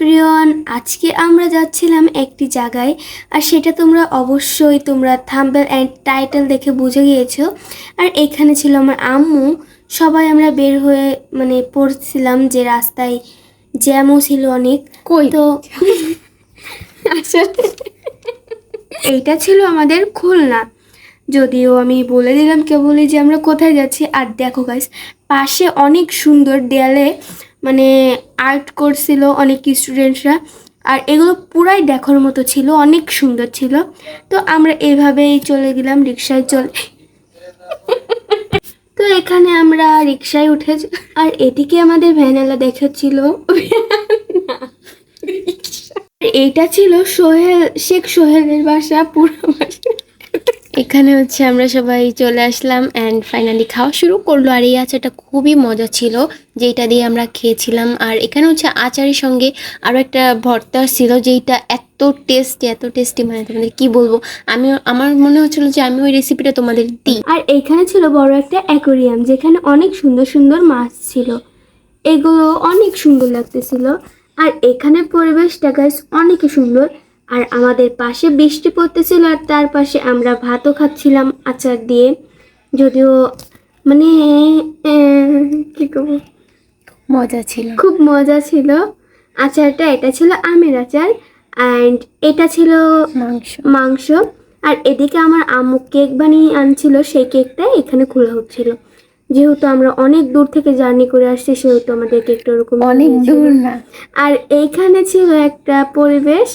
Everyone, আজকে আমরা যাচ্ছিলাম একটি জায়গায়, আর সেটা তোমরা থাম্বনেল অ্যান্ড টাইটেল দেখে বুঝে গিয়েছো। আর এখানে ছিল আমার আম্মু। সবাই আমরা বের হয়ে পড়ছিলাম যে রাস্তায় জ্যামও ছিল অনেক। তো আসলে এইটা ছিল আমাদের খুলনা। যদিও আমি বলে দিলাম কেবলই যে আমরা কোথায় যাচ্ছি। আর দেখো গাইস, পাশে অনেক সুন্দর দেয়ালে আর্ট করছিল অনেক স্টুডেন্টসরা, আর এগুলো পুরাই দেখার মতো ছিল, অনেক সুন্দর ছিল। তো আমরা এভাবেই চলে গেলাম রিক্সায় চলে। তো এখানে আমরা রিক্সায় উঠেছি, আর এদিকে আমাদের ভ্যানালা দেখাচ্ছিল। এইটা ছিল শেখ সোহেলের বাসা, পুরো বাসা। এখানে আমরা সবাই চলে আসলাম অ্যান্ড ফাইনালি খাওয়া শুরু করলো। আর এই আচারটা খুবই মজা ছিল, যেটা দিয়ে আমরা খেয়েছিলাম। আর এখানে আচারের সঙ্গে আরও একটা ভর্তা ছিল, যেটা এত টেস্টি তোমাদের কি বলবো। আমার মনে হচ্ছিল যে আমি ওই রেসিপিটা তোমাদের দিই। আর এইখানে ছিল বড় একটা অ্যাকোরিয়াম, যেখানে অনেক সুন্দর সুন্দর মাছ ছিল, এগুলো অনেক সুন্দর লাগতেছিল। আর এখানে পরিবেশটা গাইস অনেকই সুন্দর। আর আমাদের পাশে বৃষ্টি পড়তেছিল, আর তার পাশে আমরা ভাতও খাচ্ছিলাম আচার দিয়ে। যদিও কি করবো, মজা ছিল, খুব মজা ছিল আচারটা। এটা ছিল আমের আচার, অ্যান্ড এটা ছিল মাংস। আর এদিকে আমার আম্মু কেক বানিয়ে আনছিল, সেই কেকটা এখানে খোলা হচ্ছিল। যেহেতু আমরা অনেক দূর থেকে জার্নি করে আসছি, সেহেতু আমাদের কেকটা ওরকম অনেক দূর না। আর এইখানে ছিল একটা পরিবেশ,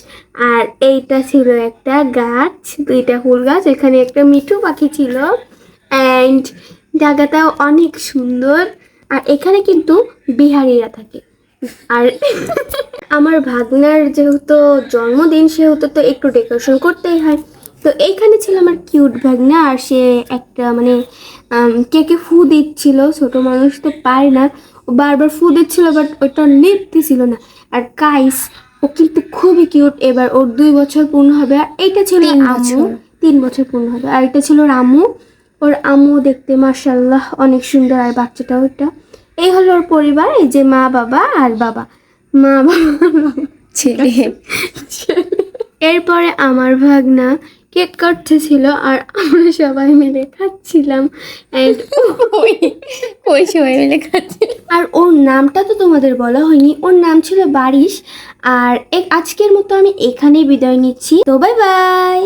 আর এইটা ছিল একটা গাছ, দুইটা ফুল গাছ। এখানে একটা মিঠু পাখি ছিল, অ্যান্ড জায়গাটাও অনেক সুন্দর। আর এখানে কিন্তু বিহারিরা থাকে। আর আমার ভাগনার যেহেতু জন্মদিন, সেহেতু তো একটু ডেকোরেশন করতেই হয়। তো এইখানে ছিল আমার কিউট ভাগনা, আর সে একটা কেকে ফু দিচ্ছিল। ছোট মানুষ তো পারে না, ও বারবার ফু দিচ্ছিল, বাট ওইটা নিতেছিল না। আর গাইস, ও কিন্তু খুবই কিউট। এবার ওর 2 বছর পূর্ণ হবে। আর এইটা ছিল আম্মু, 3 বছর পূর্ণ হবে। আর এটা ছিল আম্মু, ওর আম্মু দেখতে মাশাআল্লাহ অনেক সুন্দর। আর বাচ্চাটা ওইটা, এই হলো ওর পরিবার। এই যে মা বাবা আর বাবা, মা বাবা ছেলে। এরপরে আমার ভাগনা কেক কাটতেছিল, আর আমরা সবাই মিলে খাচ্ছিলাম। আর ওর নামটা তো তোমাদের বলা হয়নি, ওর নাম ছিল বারিশ। আর আজকের মতো আমি এখানেই বিদায় নিচ্ছি। তো বাই বাই।